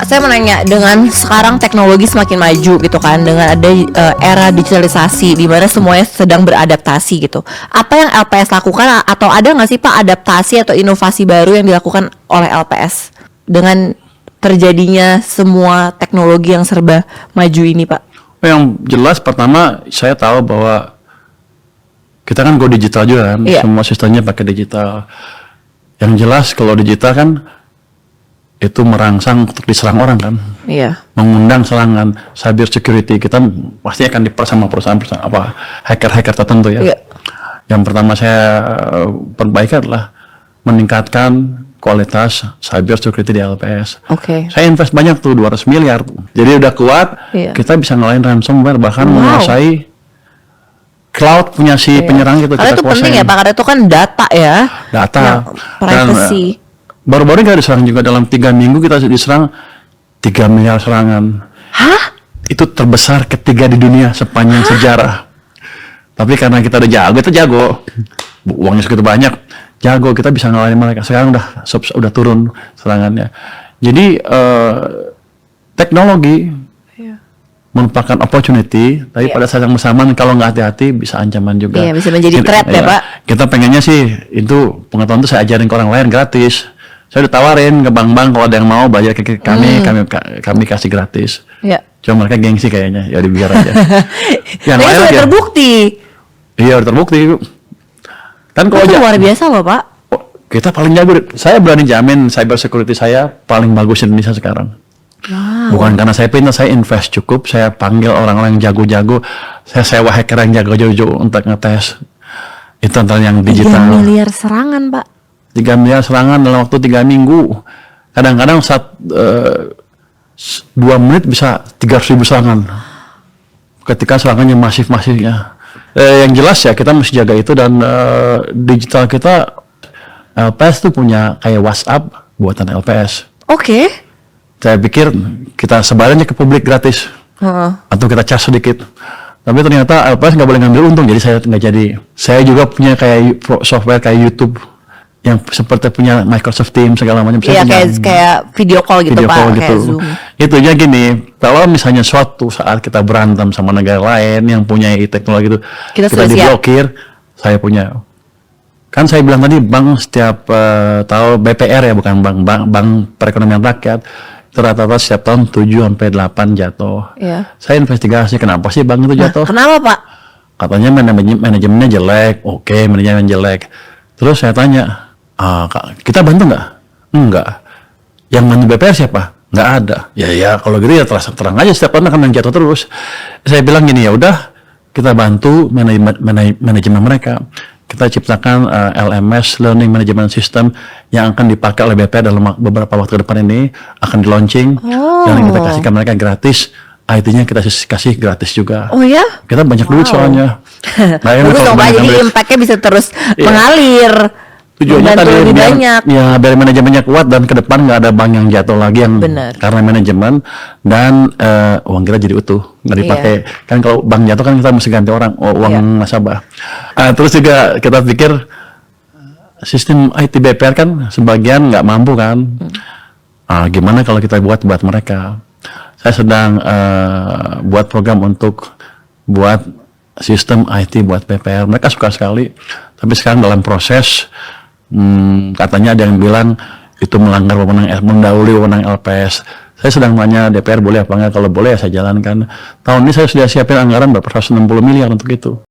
saya mau nanya, dengan sekarang teknologi semakin maju gitu kan, dengan ada era digitalisasi di mana semuanya sedang beradaptasi gitu. Apa yang LPS lakukan atau ada nggak sih Pak adaptasi atau inovasi baru yang dilakukan oleh LPS dengan terjadinya semua teknologi yang serba maju ini Pak? Yang jelas pertama saya tahu bahwa kita kan go digital juga kan, semua sistemnya pakai digital. Yang jelas kalau digital kan itu merangsang untuk diserang orang kan, mengundang serangan cyber security. Kita pasti akan diper sama perusahaan apa hacker tertentu ya. Yang pertama saya perbaiki adalah meningkatkan kualitas cyber security di LPS. Saya invest banyak tuh 200 miliar. Jadi udah kuat, kita bisa ngalahin ransomware bahkan menguasai cloud punya si penyerang gitu. Karena itu penting ya Pak, karena itu kan data ya. Data. Privacy. Baru-baru kita diserang juga dalam 3 minggu kita diserang 3 miliar serangan. Hah? Itu terbesar ketiga di dunia sepanjang sejarah. Tapi karena kita udah jago, uangnya segitu banyak, jago kita bisa ngalahin mereka. Sekarang udah turun serangannya. Jadi teknologi merupakan opportunity, tapi pada saat yang bersamaan kalau nggak hati-hati bisa ancaman juga. Bisa menjadi threat ya Pak. Kita pengennya sih itu pengetahuan itu saya ajarin ke orang lain gratis. Saya udah tawarin ke bank-bank kalau ada yang mau bayar ke kami kasih gratis. Cuma mereka gengsi kayaknya, ya dibiar aja. Yang lain sudah terbukti. Iya udah terbukti. Kan kalau itu luar biasa loh Pak. Kita paling jago. Saya berani jamin cyber security saya paling bagus di Indonesia sekarang. Bukan karena saya pintar, saya invest cukup, saya panggil orang-orang yang jago-jago, saya sewa hacker yang jago-jago untuk ngetes. Itu antara yang digital. 3 miliar serangan Pak. 3 miliar serangan dalam waktu 3 minggu. Kadang-kadang 2 menit bisa 300.000 serangan. Ketika serangannya masif-masifnya. Yang jelas ya kita mesti jaga itu, dan digital kita LPS tuh punya kayak WhatsApp buatan LPS. Saya pikir kita sebarannya ke publik gratis. Atau kita charge sedikit. Tapi ternyata LPS nggak boleh ngambil untung, jadi saya nggak jadi. Saya juga punya kayak software kayak YouTube yang seperti punya Microsoft Teams segala macam. Iya, kayak video call gitu Pak, kayak Zoom. Itu aja gini, kalau misalnya suatu saat kita berantem sama negara lain yang punya teknologi itu, kita diblokir, saya punya. Kan saya bilang tadi bank setiap tahun BPR ya, bukan bank perekonomian rakyat, rata-rata setiap tahun 7-8 jatuh. Saya investigasi kenapa sih bank itu jatuh. Kenapa Pak? Katanya manajemennya jelek. Manajemen jelek. Terus saya tanya, kita bantu nggak? Enggak. Yang bantu BPR siapa? Nggak ada. Ya kalau gitu ya terang aja setiap tahun akan yang jatuh terus. Saya bilang gini, ya udah kita bantu manajemen mereka. Kita ciptakan LMS, Learning Management System, yang akan dipakai oleh BPR dalam beberapa waktu ke depan ini, akan di launching, dan kita kasihkan mereka gratis. IT-nya kita kasih gratis juga. Kita banyak duit soalnya. Bagus dong Pak, jadi impact-nya bisa terus mengalir. Tujuannya tadi biar manajemennya kuat, dan ke depan nggak ada bank yang jatuh lagi yang karena manajemen, dan uang kita jadi utuh, nggak dipakai. Kan kalau bank jatuh kan kita mesti ganti uang nasabah. Terus juga kita pikir sistem IT BPR kan sebagian nggak mampu kan. Gimana kalau kita buat mereka? Saya sedang buat program untuk buat sistem IT buat BPR. Mereka suka sekali, tapi sekarang dalam proses. Katanya ada yang bilang itu melanggar mendahului wewenang LPS. Saya sedang tanya DPR boleh apa enggak. Kalau boleh ya saya jalankan. Tahun ini saya sudah siapin anggaran berapa 160 miliar untuk itu.